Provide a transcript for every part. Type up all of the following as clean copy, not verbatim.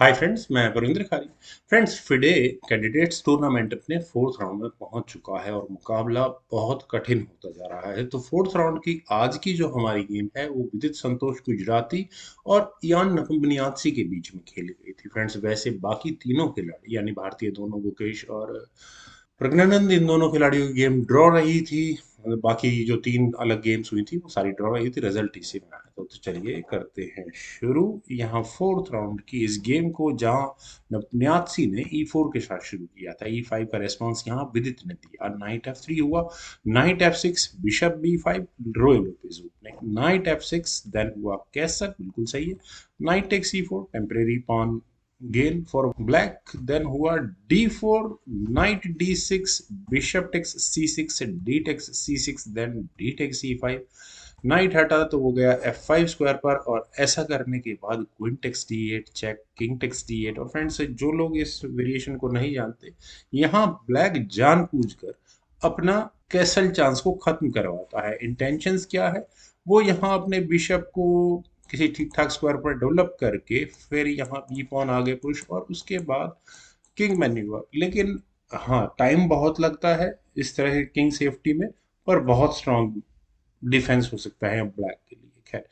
Hi friends, मैं वरिंद्र खारी। Friends, FIDE candidates tournament अपने fourth round में पहुंच चुका है और मुकाबला बहुत कठिन होता जा रहा है। तो फोर्थ राउंड की आज की जो हमारी गेम है वो विदित संतोष गुजराती और इयान नकुम्बनियात्सी के बीच में खेली गई थी। फ्रेंड्स, वैसे बाकी तीनों खिलाड़ी यानी भारतीय दोनों गुकेश और प्रज्ञानंद, इन दोनों खिलाड़ियों की गेम ड्रॉ रही थी। बाकी जो तीन अलग गेम्स हुई थी वो सारी ड्रॉ रही थी। रिजल्ट इसी में आया। तो चलिए करते हैं शुरू यहाँ फोर्थ राउंड की इस गेम को, जहां नपन्यासी ने E4 के साथ शुरू किया था। E5 का रेस्पॉन्स यहाँ विदित ने दिया। नाइट F3 हुआ, नाइट F6, बिशप B5, रोए लोपेज ने नाइट F6, देन हुआ कैसर, बिल्कुल सही है। Knight takes E4, temporary pawn gain for black. Then हुआ D4, knight D6, bishop takes C6, D takes C6, then D takes E5। Knight हटा तो वो गया F5 स्क्वायर पर, और ऐसा करने के बाद queen takes D8 check, king takes D8। और फ्रेंड्स, जो लोग इस वेरिएशन को नहीं जानते, यहाँ ब्लैक जानबूझकर अपना कैसल चांस को खत्म करवाता है। इंटेंशंस क्या है? वो यहाँ अपने बिशप को किसी ठीक ठाक स्क्वायर पर डेवलप करके फिर यहाँ बी पॉन आगे पुश, और उसके बाद किंग मैन्यूवर। लेकिन हाँ, टाइम बहुत लगता है इस तरह के किंग सेफ्टी में, पर बहुत स्ट्रांग डिफेंस हो सकता है ब्लैक के लिए। खैर,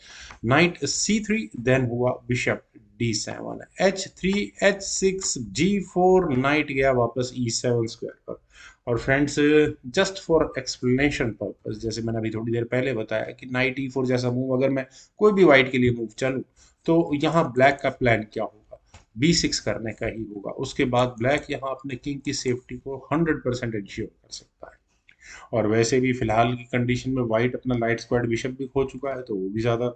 नाइट C3, देन हुआ bishop D7, H3, H6, G4, night गया वापस E7 स्क्वायर पर। और friends, just for explanation purpose, जैसे मैंने अभी थोड़ी देर पहले बताया कि नाइट E4 जैसा मूव अगर मैं कोई भी वाइट के लिए मूव चलूं, तो यहाँ ब्लैक का प्लान क्या होगा? B6 करने का ही होगा। उसके बाद ब्लैक यहाँ अपने किंग की सेफ्टी को 100% इंश्योर कर सकता है। और वैसे भी फिलहाल की कंडीशन में वाइट अपना लाइट स्क्वाड बिशप भी खो चुका है, तो वो भी ज्यादा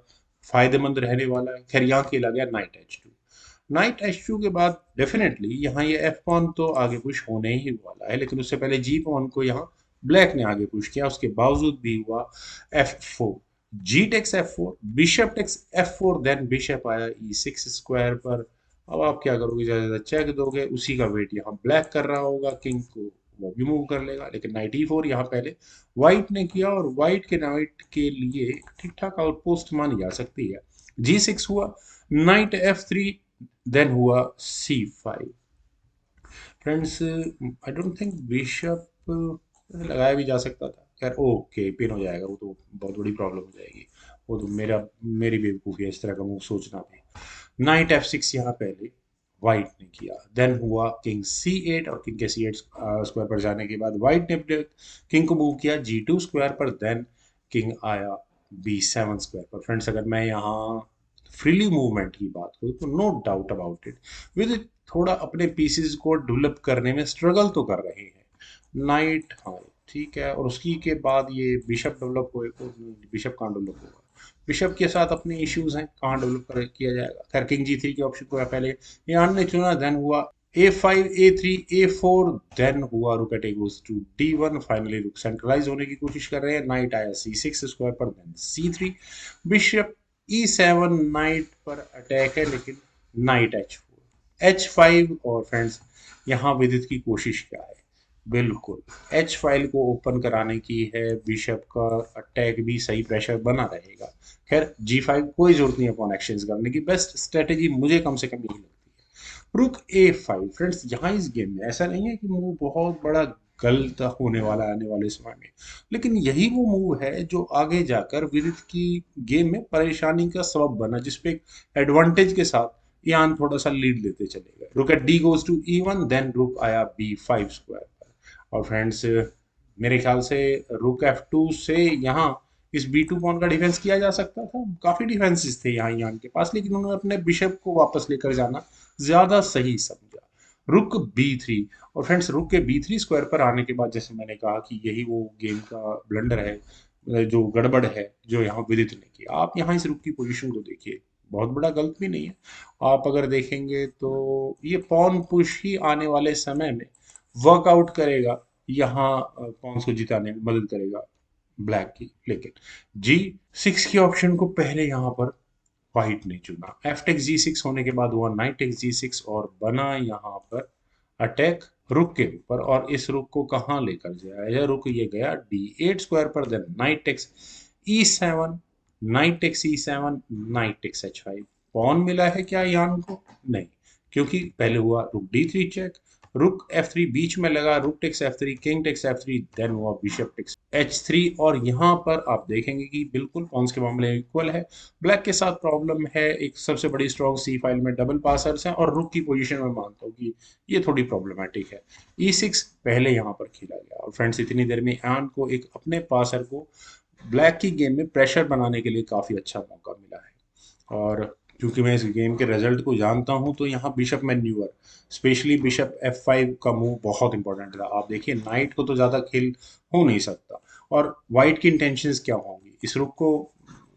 फायदेमंद रहने वाला है। खैर, यहाँ खेला गया नाइट H2। नाइट H2 के बाद डेफिनेटली यहाँ ये एफ पॉन तो आगे पुश होने ही वाला है, लेकिन उससे पहले जी पॉन को यहाँ ब्लैक ने आगे पुश किया। उसके बावजूद भी हुआ F4, G takes F4, bishop takes F4, then bishop आया E6 स्क्वायर पर। अब आप क्या करोगे? ज्यादा ज्यादा चेक दोगे, उसी का वेट यहाँ ब्लैक कर रहा होगा किंग को, वो भी मूव कर लेगा। लेकिन नाइट E4 यहाँ पहले व्हाइट ने किया, और व्हाइट के नाइट के लिए ठीक ठाक आउटपोस्ट मानी जा सकती है। G6 हुआ, नाइट F3, देन हुआ C5। Friends, I don't think bishop लगाया भी जा सकता था। खैर, ओके, पिन हो जाएगा, वो तो बहुत बड़ी प्रॉब्लम हो जाएगी। वो तो मेरी बेवकूफ़ी है इस तरह का मूव सोचना भी। नाइट F6 यहाँ पहले व्हाइट ने किया, देन हुआ किंग C8, और किंग के C8 स्क्वायर पर जाने के बाद व्हाइट ने किंग को मूव किया G2 स्क्वायर पर, देन किंग आया B7 स्क्वायर पर। फ्रेंड्स, अगर मैं यहाँ फ्रीली मूवमेंट की बात करूँ तो no doubt about it, with थोड़ा अपने पीसेस को डेवलप करने में स्ट्रगल तो कर रहे हैं। नाइट, हाँ ठीक है, और उसकी के बाद ये बिशप डेवलप हुए, बिशप कहाँ डेवलप होगा? बिशप के साथ अपने इश्यूज हैं, कहाँ डेवलप किया जाएगा? खैर, किंग G3 के ऑप्शन को पहले यान ने चुना, देन हुआ A5, A3, A4, देन हुआ rook at goes to D1। Finally rook centralise होने की कोशिश कर रहे हैं। नाइट आया C6 स्क्वायर पर, then C3, bishop E7, knight पर अटैक है, लेकिन नाइट H4, H5। और फ्रेंड्स, यहाँ विदित की कोशिश क्या है? बिल्कुल एच फाइल को ओपन कराने की है। बिशप का अटैक भी सही प्रेशर बना रहेगा। खैर, G5 कोई जरूरत नहीं है अपॉन एक्सचेंज करने की। बेस्ट स्ट्रेटेजी मुझे कम से कम यही लगती है। रुक A5। फ्रेंड्स, यहाँ इस गेम में ऐसा नहीं है कि मूव बहुत बड़ा गलत होने वाला है आने वाले समय में, लेकिन यही वो मूव है जो आगे जाकर विदित की गेम में परेशानी का सबब बना, जिसपे एक एडवांटेज के साथ यान थोड़ा सा लीड लेते चले गए। Rook at D goes to E1, then rook आया B5 स्क्वायर पर। और फ्रेंड्स, मेरे ख्याल से रुक F2 से यहाँ इस B2 पॉन का डिफेंस किया जा सकता था। काफी डिफेंसेस थे यहाँ यान के पास, लेकिन उन्होंने अपने बिशप को वापस लेकर जाना ज्यादा सही समझा। रुक B3। और फ्रेंड्स, रुक के B3 स्क्वायर पर आने के बाद, जैसे मैंने कहा कि यही वो गेम का ब्लंडर है, जो गड़बड़ है जो यहाँ विदित ने की। आप यहाँ इस रुक की पोजीशन को देखिए, बहुत बड़ा गलत भी नहीं है। आप अगर देखेंगे तो ये पॉन पुश ही आने वाले समय में वर्कआउट करेगा, यहाँ पॉन्स को जिताने में मदद करेगा ब्लैक की। लेकिन G6 के ऑप्शन को पहले यहाँ पर व्हाइट ने चुना। एफ टेक्स G6 होने के बाद हुआ नाइट टेक्स G6, और बना यहाँ पर अटैक रुक के ऊपर। और इस रुक को कहाँ लेकर जाया? यह रुक ये गया D8 स्क्वायर पर, then knight takes E7, knight takes E7, knight takes H5। Pawn मिला है क्या यान को? नहीं, क्योंकि पहले हुआ रुक D3 चेक, रुक F3 बीच में लगा, rook takes F3, king takes F3, then हुआ बिशप टेक्स H3। और यहाँ पर आप देखेंगे कि बिल्कुल पॉन्स के मामले में इक्वल है। ब्लैक के साथ प्रॉब्लम है, एक सबसे बड़ी स्ट्रॉन्ग सी फाइल में डबल पासर्स हैं, और रुक की पोजीशन में मानता हूँ कि ये थोड़ी प्रॉब्लमेटिक है। E6 पहले यहाँ पर खेला गया, और फ्रेंड्स इतनी देर में आन को एक अपने पासर को ब्लैक की गेम में प्रेशर बनाने के लिए काफ़ी अच्छा मौका मिला है। और क्योंकि मैं इस गेम के रिजल्ट को जानता हूं, तो यहाँ bishop manoeuvre, specially bishop F5 का मूव बहुत इंपॉर्टेंट था। आप देखिए नाइट को तो ज़्यादा खेल हो नहीं सकता, और वाइट की इंटेंशंस क्या होंगी इस रुक को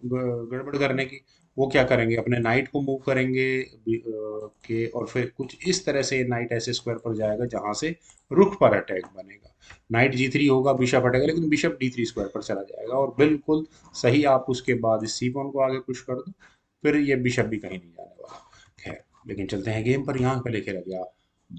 गड़बड़ करने की। वो क्या करेंगे, अपने नाइट को मूव करेंगे के, और फिर कुछ इस तरह से नाइट ऐसे स्क्वायर पर जाएगा जहां से रुक पर अटैक बनेगा। नाइट G3 होगा, बिशप हटेगा, लेकिन बिशप D3 स्क्वायर पर चला जाएगा, और बिल्कुल सही आप उसके बाद इस सी पॉन को आगे पुश कर दो, फिर ये बिशप भी कहीं नहीं जाने वाला। खैर, लेकिन चलते हैं गेम पर। यहाँ पहले खेला गया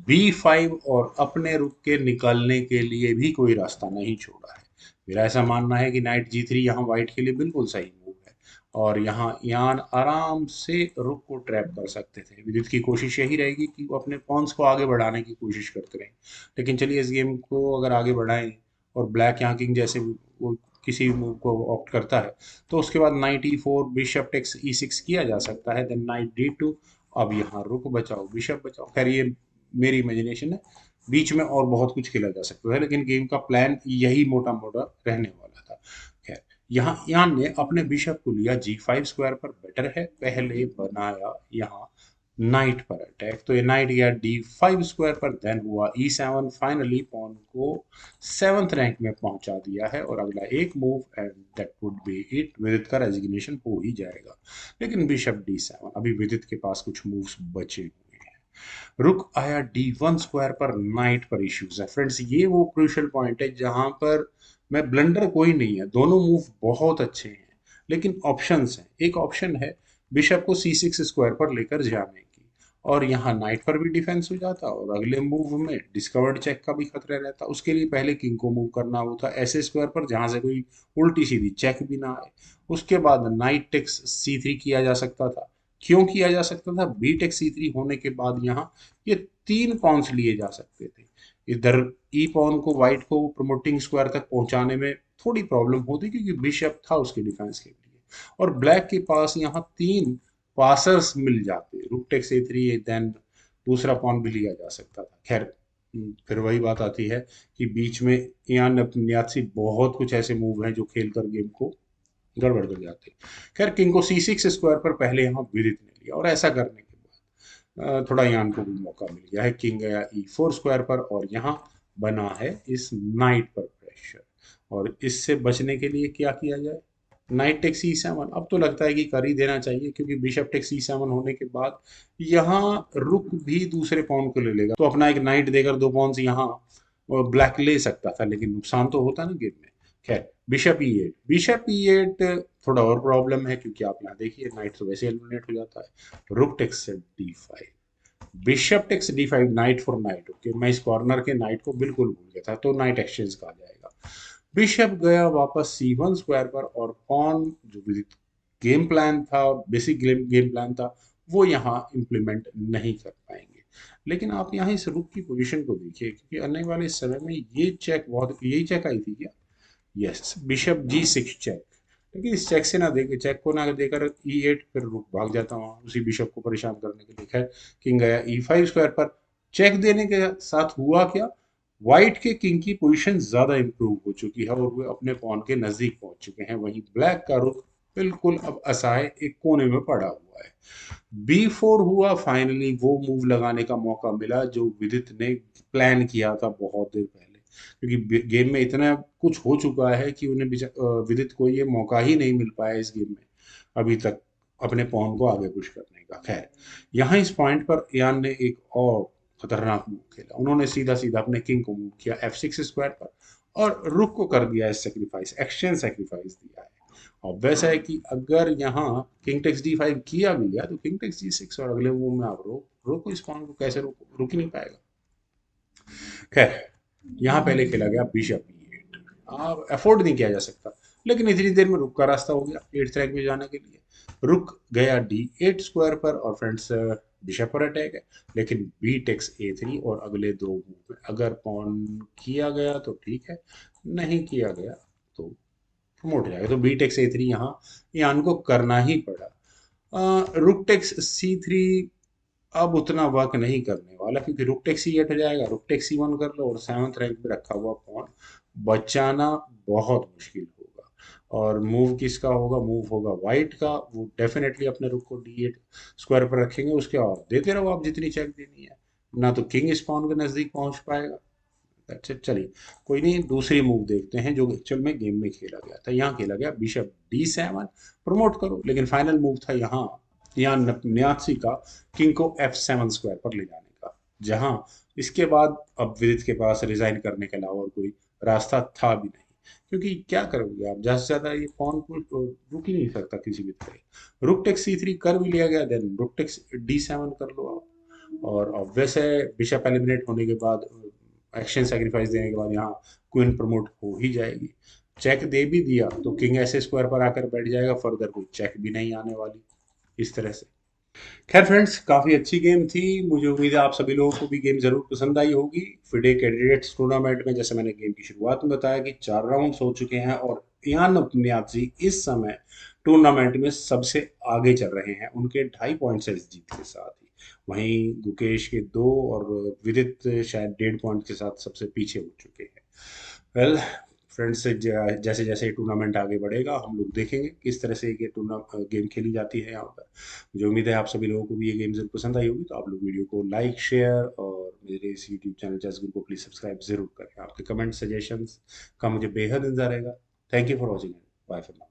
B5, और अपने रुक के निकलने के लिए भी कोई रास्ता नहीं छोड़ा है। मेरा ऐसा मानना है कि नाइट G3 यहाँ व्हाइट के लिए बिल्कुल सही मूव है, और यहाँ यान आराम से रुक को ट्रैप कर सकते थे। विदित की कोशिश यही रहेगी कि वो अपने पॉन्स को आगे बढ़ाने की कोशिश करते रहें। लेकिन चलिए इस गेम को अगर आगे बढ़ाएं, और ब्लैक यहाँ किंग जैसे वो किसी भी मूव को ऑप्ट करता है, तो उसके बाद night E4, bishop takes E6 किया जा सकता है, देन नाइट D2। अब यहाँ रुक बचाओ, बिशप बचाओ। खैर ये मेरी इमेजिनेशन है, बीच में और बहुत कुछ खेला जा सकता है, लेकिन गेम का प्लान यही मोटा मोटा रहने वाला था। खैर, यहाँ यान ने अपने बिशप को लिया G5 स्क्वायर पर, बेटर है। पहले बनाया यहाँ नाइट पर अटैक, तो ये नाइट गया D5 स्क्वायर पर, देन हुआ E7। फाइनली पॉन को 7th रैंक में पहुंचा दिया है, और अगला एक move and that would be it. विदित का रेजिग्नेशन हो ही जाएगा। लेकिन बिशप D7, अभी विदित के पास कुछ मूव्स बचे हुए हैं। रुक आया D1 स्क्वायर पर, नाइट पर इश्यूज है। फ्रेंड्स ये वो क्रूशियल पॉइंट है जहां पर मैं ब्लंडर कोई नहीं है, दोनों मूव बहुत अच्छे हैं, लेकिन ऑप्शंस हैं। एक ऑप्शन है बिशप को C6 स्क्वायर पर लेकर जाने की, और यहाँ नाइट पर भी डिफेंस हो जाता, और अगले मूव में डिस्कवर्ड चेक का भी खतरा रहता। उसके लिए पहले किंग को मूव करना होता ऐसे स्क्वायर पर जहां से कोई उल्टी सीधी चेक भी ना आए। उसके बाद नाइट टेक्स C3 किया जा सकता था। क्यों किया जा सकता था? बी टेक्स C3 होने के बाद यहाँ ये 3 पॉन्स लिए जा सकते थे। इधर ई पॉन को व्हाइट को प्रमोटिंग स्क्वायर तक पहुंचाने में थोड़ी प्रॉब्लम होती, क्योंकि बिशप था उसके डिफेंस के लिए, और ब्लैक के पास यहाँ 3 पासर्स मिल जाते, रुक टेक्स A3, देन दूसरा पॉन भी लिया जा सकता था। खैर, फिर वही बात आती है कि बीच में यान यात्सी बहुत कुछ ऐसे मूव हैं जो खेलकर गेम को गड़बड़ कर जाते हैं। खैर, किंग को C6 स्क्वायर पर पहले यहाँ विदित ने लिया, और ऐसा करने के बाद थोड़ा यान को भी मौका मिल गया है। किंग गया E4 स्क्वायर पर, और यहाँ बना है इस नाइट पर प्रेशर, और इससे बचने के लिए क्या किया जाए? Knight take C7। अब तो लगता है कि कर ही देना चाहिए, क्योंकि बिशप टेक C7 होने के बाद यहाँ रुक भी दूसरे पॉन को ले लेगा, तो अपना एक नाइट देकर 2 पॉन्स यहाँ ब्लैक ले सकता था, लेकिन नुकसान तो होता ना गेम में। खैर, बिशप E8 थोड़ा और प्रॉब्लम है, क्योंकि आप यहाँ देखिए नाइट तो वैसे एलिमिनेट हो जाता है। Rook takes D5, bishop takes D5, knight for knight. Okay, मैं इस कॉर्नर के नाइट को बिल्कुल भूल गया था, तो नाइट एक्सचेंज कहा जाएगा। बिशप गया वापस C1 स्क्वायर पर, और पॉन जो भी गेम प्लान था, बेसिक गेम प्लान था, वो यहाँ इम्प्लीमेंट नहीं कर पाएंगे। लेकिन आप यहाँ इस रुक की पोजीशन को देखिए, क्योंकि आने वाले समय में ये चेक बहुत, यही चेक आई थी क्या? Yes, bishop G6 check. लेकिन इस चेक से ना देखे, चेक को ना देकर E8, फिर रुक भाग जाता वहां उसी बिशप को परेशान करने के लिए। खैर, किंग गया E5 स्क्वायर पर, चेक देने के साथ हुआ क्या? व्हाइट के किंग की पोजीशन ज्यादा इंप्रूव हो चुकी है, और वे अपने पॉन के नजदीक पहुंच चुके हैं। वहीं ब्लैक का रुख बिल्कुल अब असहाय एक कोने में पड़ा हुआ है। B4 हुआ, फाइनली वो मूव लगाने का मौका मिला जो विदित ने प्लान किया था बहुत देर पहले, क्योंकि गेम में इतना कुछ हो चुका है कि उन्हें विदित को ये मौका ही नहीं मिल पाया इस गेम में अभी तक अपने पॉन को आगे पुश करने का। खैर, यहाँ इस पॉइंट पर यान ने एक और खतरनाक मूव खेला। उन्होंने सीधा सीधा अपने किंग को मूव किया F6 स्क्वायर पर, और रुक को कर दिया है सेक्रीफाइस, एक्सचेंज सेक्रीफाइस दिया है। और वैसा है कि अगर यहाँ किंग टेक्स D5 किया भी गया, तो किंग टेक्स G6, और अगले मूव में आप रोको इस पॉन को, कैसे रोको? रुक ही नहीं पाएगा। खैर, यहाँ पहले खेला गया बिशप E8। आप अफोर्ड नहीं किया जा सकता, लेकिन इतनी देर में रुक का रास्ता हो गया 8th रैंक में जाने के लिए। रुक गया D8 स्क्वायर पर और फ्रेंड्स बिशप पर अटैक है, लेकिन बी टेक्स A3 और अगले दो मूव में अगर पॉन किया गया तो ठीक है, नहीं किया गया तो प्रमोट हो जाएगा। तो बी टेक्स A3 यहाँ यान को करना ही पड़ा। रुक टेक्स C3 अब उतना वर्क नहीं करने वाला, क्योंकि रुक टेक्स C8 हो जाएगा, रुक टेक्स C1 कर लो और 7th रैंक पे रखा हुआ पॉन बचाना बहुत मुश्किल होगा। और मूव किसका होगा? मूव होगा वाइट का। वो डेफिनेटली अपने रुक को D8 स्क्वायर पर रखेंगे, उसके और देते रहो आप जितनी चेक देनी है, ना तो किंग स्पॉन के नजदीक पहुंच पाएगा। अच्छा चलिए, कोई नहीं, दूसरी मूव देखते हैं जो एक्चुअल में गेम में खेला गया था। यहाँ खेला गया बिशप D7, प्रमोट करो, लेकिन फाइनल मूव था यहाँ न्यासी का किंग को F7 स्क्वायर पर ले जाने का, जहां इसके बाद अब विदित के पास रिजाइन करने के अलावा और कोई रास्ता था भी नहीं, क्योंकि क्या करोगे आप, ज्यादा से ज्यादा ये पॉन को रुक ही नहीं सकता किसी भी तरह। रुक टेक्स C3 कर भी लिया गया, देन रुक टेक्स D7 कर लो आप, और ऑब्वियस है बिशप एलिमिनेट होने के बाद, एक्शन सेक्रीफाइस देने के बाद यहाँ क्वीन प्रमोट हो ही जाएगी। चेक दे भी दिया तो किंग ऐसे स्क्वायर पर आकर बैठ जाएगा, फर्दर कोई चेक भी नहीं आने वाली इस तरह से। खैर फ्रेंड्स, काफी अच्छी गेम थी। मुझे उम्मीद है आप सभी लोगों को भी गेम जरूर पसंद आई होगी। फिडे कैंडिडेट्स टूर्नामेंट में, जैसे मैंने गेम की शुरुआत में बताया, कि 4 राउंड्स हो चुके हैं और इयान नियाजी इस समय टूर्नामेंट में सबसे आगे चल रहे हैं, उनके 2.5 पॉइंट्स है इस जीत के साथ ही। वहीं गुकेश के 2 और विदित शायद 1.5 पॉइंट के साथ सबसे पीछे हो चुके हैं। वेल फ्रेंड्स, जैसे जैसे टूर्नामेंट आगे बढ़ेगा हम लोग देखेंगे किस तरह से ये टूर्ना गेम खेली जाती है यहाँ पर। मुझे उम्मीद है आप सभी लोगों को भी ये गेम जरूर पसंद आई होगी, तो आप लोग वीडियो को लाइक, शेयर और मेरे इस यूट्यूब चैनल चेस गुरु को प्लीज सब्सक्राइब जरूर करें। आपके कमेंट सजेशंस का मुझे बेहद इंतजार रहेगा। Thank you for watching, bye for now.